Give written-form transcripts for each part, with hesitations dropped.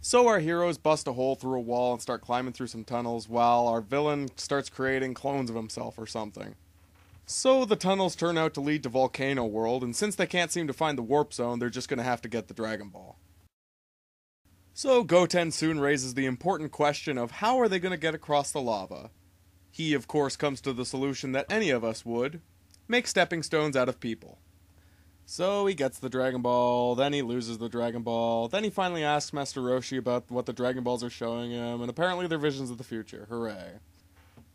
So our heroes bust a hole through a wall and start climbing through some tunnels while our villain starts creating clones of himself or something. So the tunnels turn out to lead to Volcano World, and since they can't seem to find the warp zone, they're just gonna have to get the Dragon Ball. So Goten soon raises the important question of how are they gonna get across the lava? He, of course, comes to the solution that any of us would: make stepping stones out of people. So he gets the Dragon Ball, then he loses the Dragon Ball, then he finally asks Master Roshi about what the Dragon Balls are showing him, and apparently they're visions of the future. Hooray.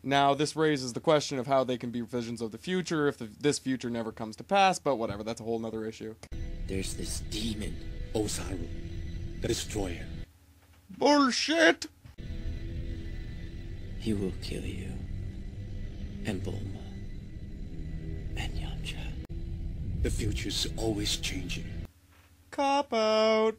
Now, this raises the question of how they can be visions of the future if this future never comes to pass, but whatever, that's a whole nother issue. There's this demon, Osaru, the Destroyer. Bullshit! He will kill you. And Bulma. And Yamcha. The future's always changing. Cop out!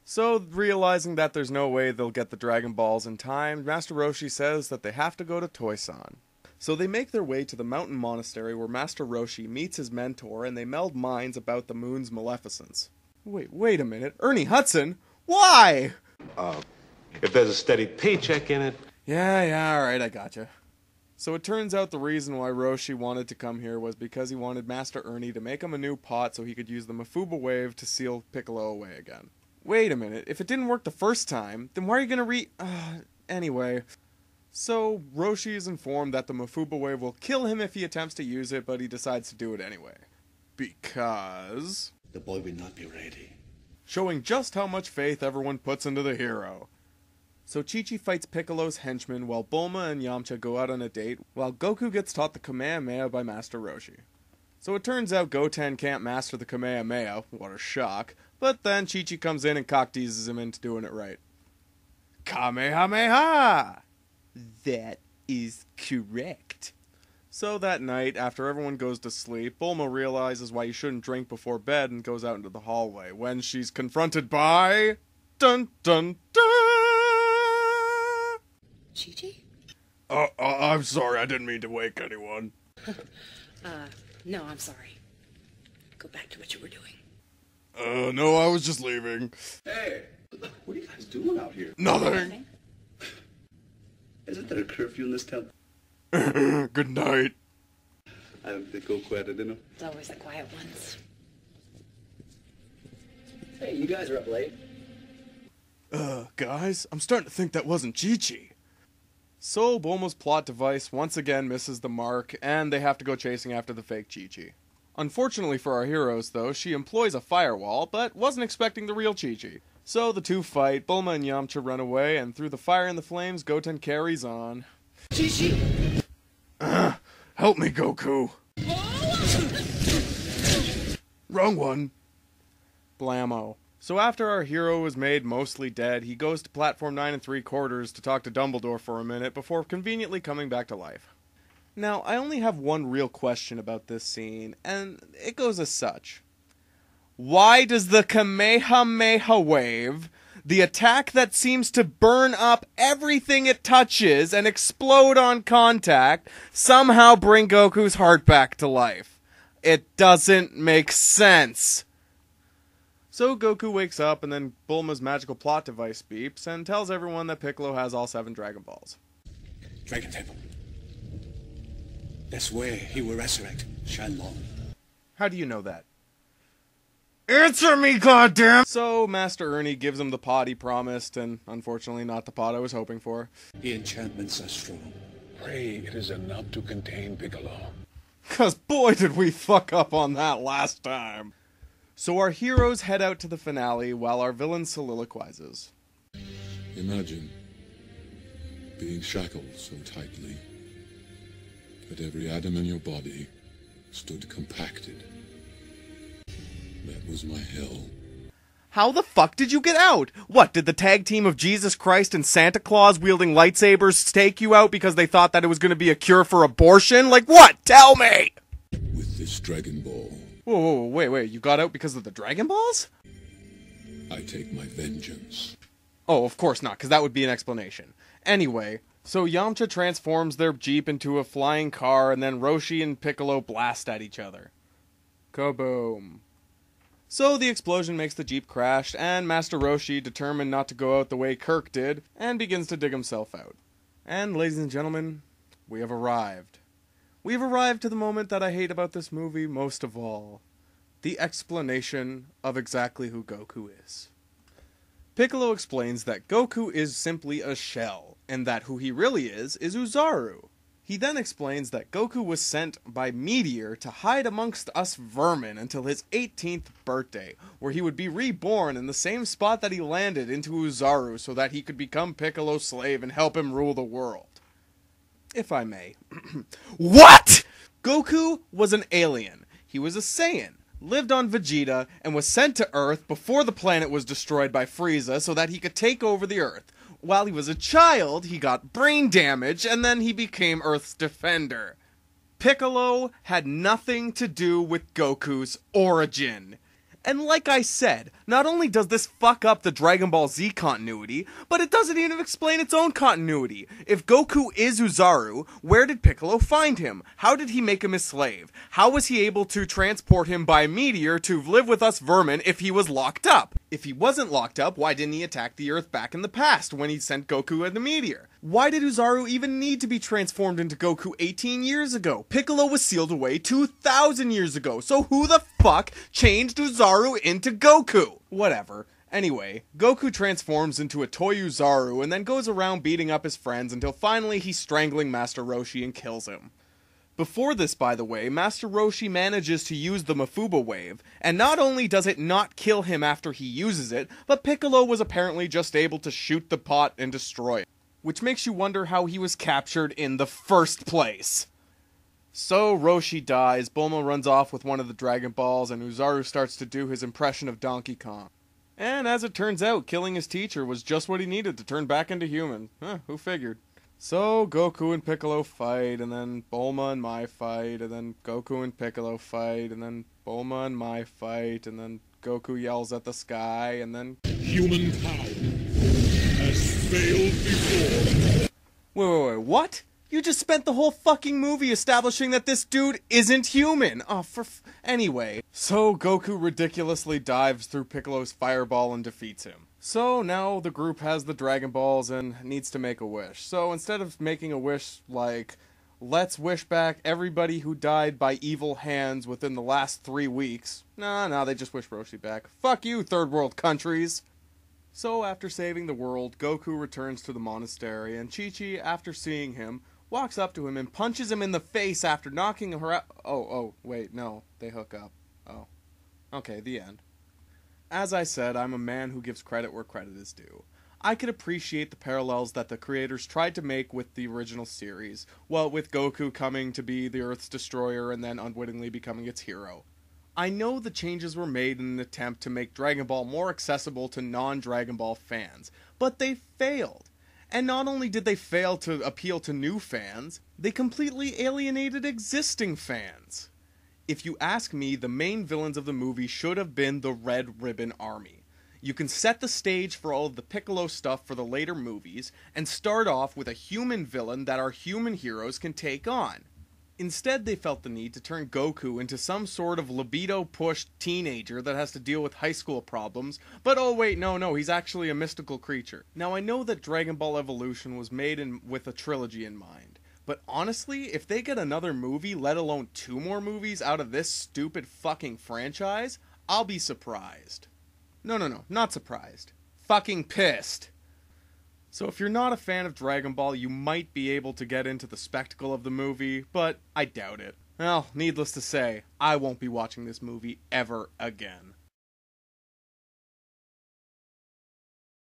So, realizing that there's no way they'll get the Dragon Balls in time, Master Roshi says that they have to go to Toisan. So they make their way to the mountain monastery where Master Roshi meets his mentor and they meld minds about the moon's maleficence. Wait a minute. Ernie Hudson? Why? If there's a steady paycheck in it. Yeah, alright, I gotcha. So it turns out the reason why Roshi wanted to come here was because he wanted Master Ernie to make him a new pot so he could use the Mafuba wave to seal Piccolo away again. Wait a minute, if it didn't work the first time, then why are you gonna anyway. So, Roshi is informed that the Mafuba wave will kill him if he attempts to use it, but he decides to do it anyway. Because... the boy will not be ready. Showing just how much faith everyone puts into the hero. So Chi-Chi fights Piccolo's henchmen while Bulma and Yamcha go out on a date, while Goku gets taught the Kamehameha by Master Roshi. So it turns out Goten can't master the Kamehameha, what a shock, but then Chi-Chi comes in and cock-teases him into doing it right. Kamehameha! That is correct. So that night, after everyone goes to sleep, Bulma realizes why you shouldn't drink before bed and goes out into the hallway, when she's confronted by... dun dun dun! Chi-Chi? I'm sorry, I didn't mean to wake anyone. No, I'm sorry. Go back to what you were doing. No, I was just leaving. Hey, what are you guys doing out here? Nothing. Isn't there a curfew in this town? Good night. I don't think go quiet, you know. It's always the quiet ones. Hey, you guys are up late. Guys, I'm starting to think that wasn't Chi-Chi. So, Bulma's plot device once again misses the mark, and they have to go chasing after the fake Chi-Chi. Unfortunately for our heroes, though, she employs a firewall, but wasn't expecting the real Chi-Chi. So the two fight, Bulma and Yamcha run away, and through the fire and the flames, Goten carries on. Chi-Chi! Help me, Goku! Wrong one. Blammo. So after our hero is made mostly dead, he goes to platform 9 3/4 to talk to Dumbledore for a minute before conveniently coming back to life. Now, I only have one real question about this scene, and it goes as such. Why does the Kamehameha wave, the attack that seems to burn up everything it touches and explode on contact, somehow bring Goku's heart back to life? It doesn't make sense. So Goku wakes up, and then Bulma's magical plot device beeps and tells everyone that Piccolo has all 7 Dragon Balls. Dragon Temple. That's where he will resurrect Shenlong. How do you know that? Answer me, goddamn! So Master Ernie gives him the pot he promised, and unfortunately not the pot I was hoping for. The enchantments are strong. Pray it is enough to contain Piccolo. 'Cause boy did we fuck up on that last time. So our heroes head out to the finale while our villain soliloquizes. Imagine being shackled so tightly that every atom in your body stood compacted. That was my hell. How the fuck did you get out? What, did the tag team of Jesus Christ and Santa Claus wielding lightsabers take you out because they thought that it was going to be a cure for abortion? Like what? Tell me! With this Dragon Ball, Whoa, wait, you got out because of the Dragon Balls? I take my vengeance. Oh, of course not, because that would be an explanation. Anyway, so Yamcha transforms their Jeep into a flying car, and then Roshi and Piccolo blast at each other. Kaboom. So the explosion makes the Jeep crash, and Master Roshi, determined not to go out the way Kirk did, and begins to dig himself out. And ladies and gentlemen, we have arrived. We have arrived to the moment that I hate about this movie most of all. The explanation of exactly who Goku is. Piccolo explains that Goku is simply a shell, and that who he really is Uzaru. He then explains that Goku was sent by Meteor to hide amongst us vermin until his 18th birthday, where he would be reborn in the same spot that he landed into Uzaru so that he could become Piccolo's slave and help him rule the world. If I may. What?! Goku was an alien. He was a Saiyan, lived on Vegeta, and was sent to Earth before the planet was destroyed by Frieza so that he could take over the Earth. While he was a child, he got brain damage, and then he became Earth's defender. Piccolo had nothing to do with Goku's origin. And like I said, not only does this fuck up the Dragon Ball Z continuity, but it doesn't even explain its own continuity. If Goku is Uzaru, where did Piccolo find him? How did he make him his slave? How was he able to transport him by Meteor to live with us vermin if he was locked up? If he wasn't locked up, why didn't he attack the Earth back in the past when he sent Goku and the Meteor? Why did Uzaru even need to be transformed into Goku 18 years ago? Piccolo was sealed away 2,000 years ago, so who the fuck changed Uzaru into Goku? Whatever. Anyway, Goku transforms into a toy Uzaru and then goes around beating up his friends until finally he's strangling Master Roshi and kills him. Before this, by the way, Master Roshi manages to use the Mafuba wave, and not only does it not kill him after he uses it, but Piccolo was apparently just able to shoot the pot and destroy it. Which makes you wonder how he was captured in the first place. So Roshi dies, Bulma runs off with one of the Dragon Balls, and Uzaru starts to do his impression of Donkey Kong. And as it turns out, killing his teacher was just what he needed to turn back into human. Who figured? So Goku and Piccolo fight, and then Bulma and Mai fight, and then Goku and Piccolo fight, and then Bulma and Mai fight, and then Goku yells at the sky, and then... Human power has failed before. Wait, what? You just spent the whole fucking movie establishing that this dude isn't human! Anyway, so Goku ridiculously dives through Piccolo's fireball and defeats him. So now the group has the Dragon Balls and needs to make a wish. So instead of making a wish like, let's wish back everybody who died by evil hands within the last 3 weeks, nah, they just wish Roshi back. Fuck you, third world countries! So after saving the world, Goku returns to the monastery, and Chi-Chi, after seeing him, walks up to him and punches him in the face after knocking her out. Oh, wait, no, they hook up. Oh. Okay, the end. As I said, I'm a man who gives credit where credit is due. I could appreciate the parallels that the creators tried to make with the original series, well, with Goku coming to be the Earth's destroyer and then unwittingly becoming its hero. I know the changes were made in an attempt to make Dragon Ball more accessible to non-Dragon Ball fans, but they failed. And not only did they fail to appeal to new fans, they completely alienated existing fans. If you ask me, the main villains of the movie should have been the Red Ribbon Army. You can set the stage for all of the Piccolo stuff for the later movies, and start off with a human villain that our human heroes can take on. Instead, they felt the need to turn Goku into some sort of libido-pushed teenager that has to deal with high school problems, but oh wait, no, he's actually a mystical creature. Now I know that Dragon Ball Evolution was made with a trilogy in mind, but honestly, if they get another movie, let alone 2 more movies out of this stupid fucking franchise, I'll be surprised. No, not surprised. Fucking pissed. So if you're not a fan of Dragon Ball, you might be able to get into the spectacle of the movie, but I doubt it. Well, needless to say, I won't be watching this movie ever again.